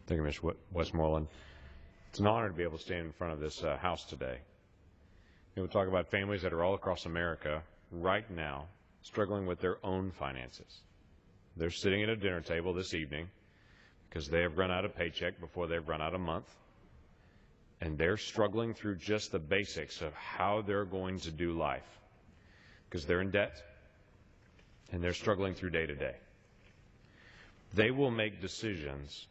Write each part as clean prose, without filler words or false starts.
Thank you, Mr. Westmoreland. It's an honor to be able to stand in front of this House today. We'll talk about families that are all across America right now struggling with their own finances. They're sitting at a dinner table this evening because they have run out of paycheck before they've run out of month, and they're struggling through just the basics of how they're going to do life because they're in debt and they're struggling through day to day. They will make decisions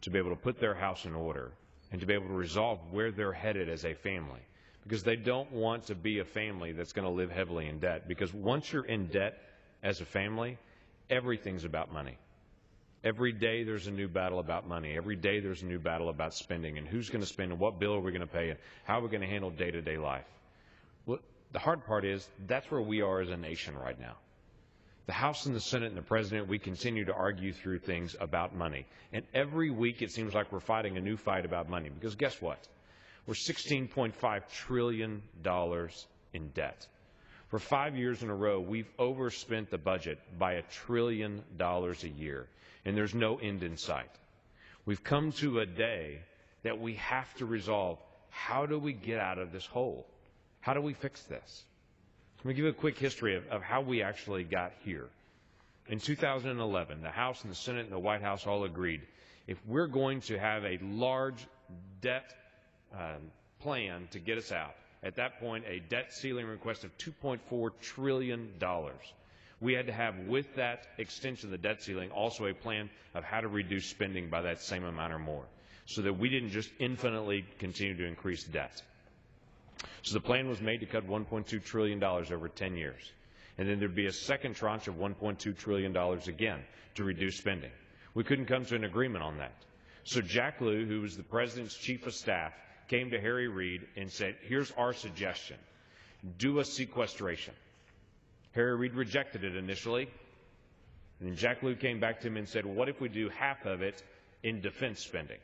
to be able to put their house in order and to be able to resolve where they're headed as a family, because they don't want to be a family that's going to live heavily in debt, because once you're in debt as a family, everything's about money. Every day there's a new battle about money. Every day there's a new battle about spending and who's going to spend and what bill are we going to pay and how we're going to handle day-to-day life. Well, the hard part is that's where we are as a nation right now. The House and the Senate and the President, we continue to argue through things about money. And every week it seems like we're fighting a new fight about money. Because guess what? We're $16.5 trillion in debt. For 5 years in a row, we've overspent the budget by $1 trillion a year. And there's no end in sight. We've come to a day that we have to resolve, how do we get out of this hole? How do we fix this? Let me give you a quick history of how we actually got here. In 2011, the House and the Senate and the White House all agreed, if we're going to have a large debt plan to get us out, at that point a debt ceiling request of $2.4 trillion, we had to have, with that extension of the debt ceiling, also a plan of how to reduce spending by that same amount or more, so that we didn't just infinitely continue to increase debt. So the plan was made to cut $1.2 trillion over 10 years. And then there'd be a second tranche of $1.2 trillion again to reduce spending. We couldn't come to an agreement on that. So Jack Lew, who was the President's Chief of Staff, came to Harry Reid and said, here's our suggestion. Do a sequestration. Harry Reid rejected it initially. And then Jack Lew came back to him and said, well, what if we do half of it in defense spending?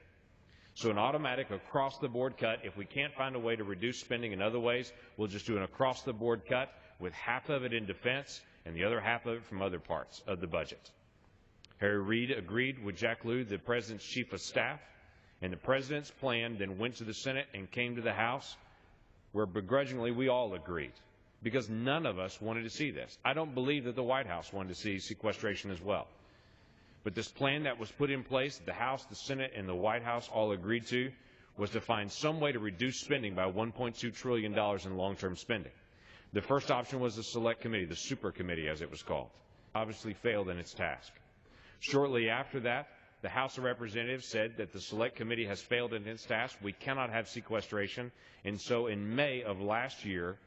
So an automatic across-the-board cut. If we can't find a way to reduce spending in other ways, we'll just do an across-the-board cut with half of it in defense and the other half of it from other parts of the budget. Harry Reid agreed with Jack Lew, the President's Chief of Staff, and the President's plan then went to the Senate and came to the House, where begrudgingly we all agreed, because none of us wanted to see this. I don't believe that the White House wanted to see sequestration as well. But this plan that was put in place, the House, the Senate, and the White House all agreed to, was to find some way to reduce spending by $1.2 trillion in long-term spending. The first option was the Select Committee, the Super Committee as it was called. Obviously failed in its task. Shortly after that, the House of Representatives said that the Select Committee has failed in its task. We cannot have sequestration. And so in May of last year,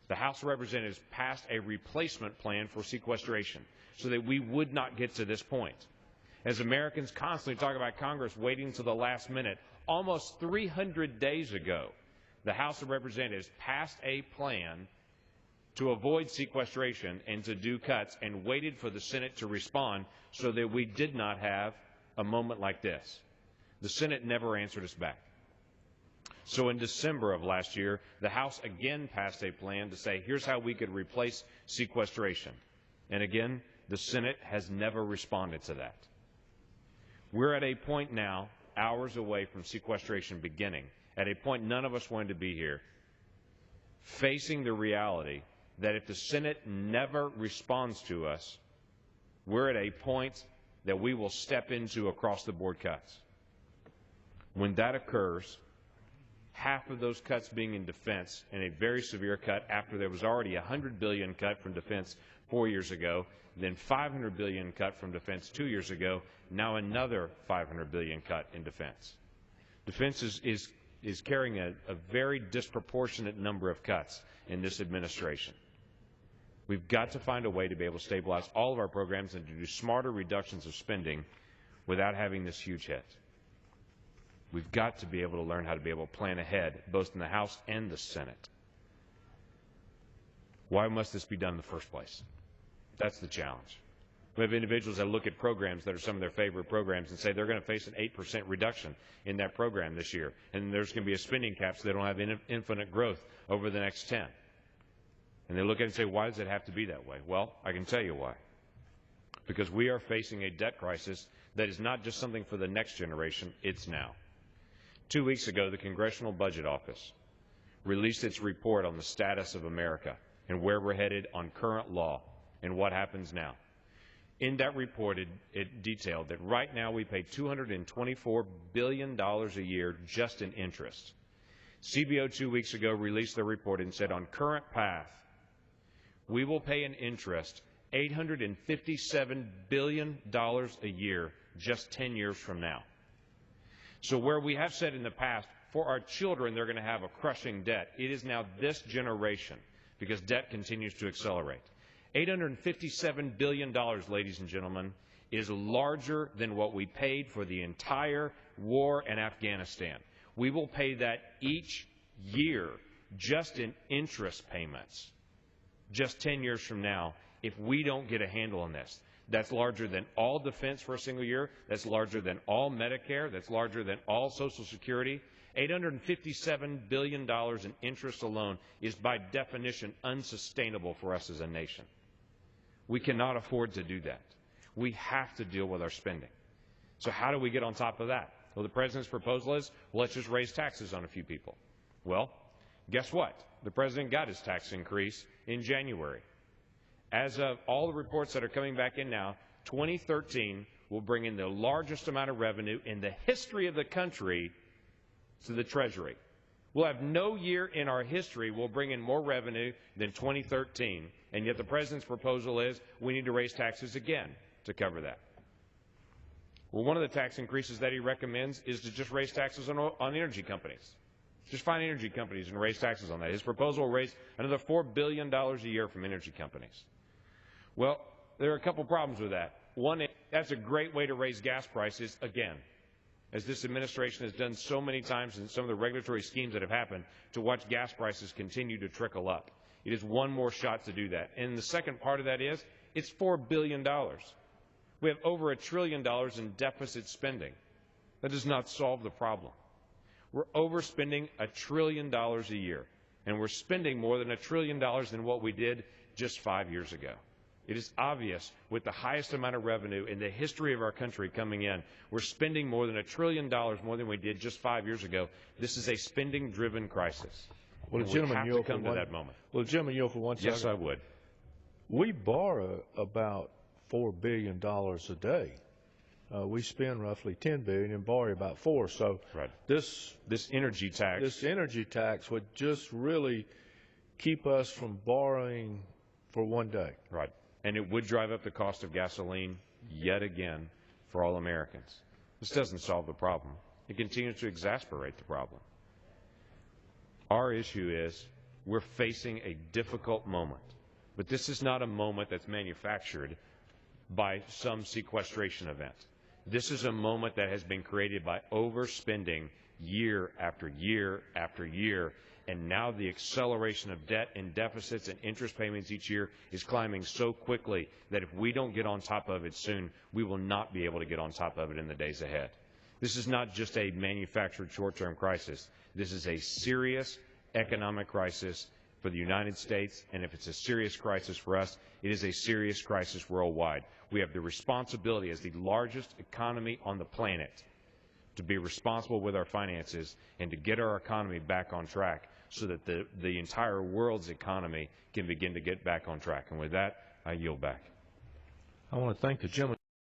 the House of Representatives passed a replacement plan for sequestration, so that we would not get to this point. As Americans constantly talk about Congress waiting until the last minute, almost 300 days ago, the House of Representatives passed a plan to avoid sequestration and to do cuts, and waited for the Senate to respond so that we did not have a moment like this. The Senate never answered us back. So in December of last year, the House again passed a plan to say, here's how we could replace sequestration. And again, the Senate has never responded to that. We're at a point now, hours away from sequestration beginning, at a point none of us wanted to be here, facing the reality that if the Senate never responds to us, we're at a point that we will step into across-the-board cuts. When that occurs, half of those cuts being in defense, and a very severe cut after there was already a $100 billion cut from defense 4 years ago, then $500 billion cut from defense 2 years ago, now another $500 billion cut in defense. Defense is carrying a very disproportionate number of cuts in this administration. We've got to find a way to be able to stabilize all of our programs and to do smarter reductions of spending without having this huge hit. We've got to be able to learn how to be able to plan ahead, both in the House and the Senate. Why must this be done in the first place? That's the challenge. We have individuals that look at programs that are some of their favorite programs and say they're going to face an 8% reduction in that program this year, and there's going to be a spending cap so they don't have infinite growth over the next 10. And they look at it and say, why does it have to be that way? Well, I can tell you why. Because we are facing a debt crisis That is not just something for the next generation, it's now. 2 weeks ago, the Congressional Budget Office released its report on the status of America and where we're headed on current law and what happens now. In that report, it detailed that right now we pay $224 billion a year just in interest. CBO 2 weeks ago released their report and said on current path, we will pay in interest $857 billion a year just 10 years from now. So where we have said in the past, for our children, they're going to have a crushing debt, it is now this generation, because debt continues to accelerate. $857 billion, ladies and gentlemen, is larger than what we paid for the entire war in Afghanistan. We will pay that each year just in interest payments, just 10 years from now, if we don't get a handle on this. That's larger than all defense for a single year. That's larger than all Medicare. That's larger than all Social Security. $857 billion in interest alone is by definition unsustainable for us as a nation. We cannot afford to do that. We have to deal with our spending. So how do we get on top of that? Well, the President's proposal is, well, let's just raise taxes on a few people. Well, guess what? The President got his tax increase in January. As of all the reports that are coming back in now, 2013 will bring in the largest amount of revenue in the history of the country to the Treasury. We'll have no year in our history will bring in more revenue than 2013, and yet the President's proposal is we need to raise taxes again to cover that. Well, one of the tax increases that he recommends is to just raise taxes on energy companies. Just find energy companies and raise taxes on that. His proposal will raise another $4 billion a year from energy companies. Well, there are a couple problems with that. One, that's a great way to raise gas prices again, as this administration has done so many times in some of the regulatory schemes that have happened to watch gas prices continue to trickle up. It is one more shot to do that. And the second part of that is, it's $4 billion. We have over $1 trillion in deficit spending. That does not solve the problem. We're overspending $1 trillion a year, and we're spending more than $1 trillion than what we did just 5 years ago. It is obvious, with the highest amount of revenue in the history of our country coming in, we're spending more than $1 trillion more than we did just 5 years ago. This is a spending-driven crisis. Well, we have to come to that moment. Well, gentlemen, for 1 second. Yes, I would. We borrow about $4 billion a day. We spend roughly $10 billion and borrow about $4 billion. So right. this energy tax would just really keep us from borrowing for one day. Right. And it would drive up the cost of gasoline yet again for all Americans. This doesn't solve the problem. It continues to exacerbate the problem. Our issue is we're facing a difficult moment, but this is not a moment that's manufactured by some sequestration event. This is a moment that has been created by overspending year after year after year, and now the acceleration of debt and deficits and interest payments each year is climbing so quickly that if we don't get on top of it soon, we will not be able to get on top of it in the days ahead. This is not just a manufactured short-term crisis. This is a serious economic crisis for the United States, and if it's a serious crisis for us, it is a serious crisis worldwide. We have the responsibility as the largest economy on the planet to be responsible with our finances and to get our economy back on track so that the entire world's economy can begin to get back on track. And with that, I yield back. I want to thank the gentleman.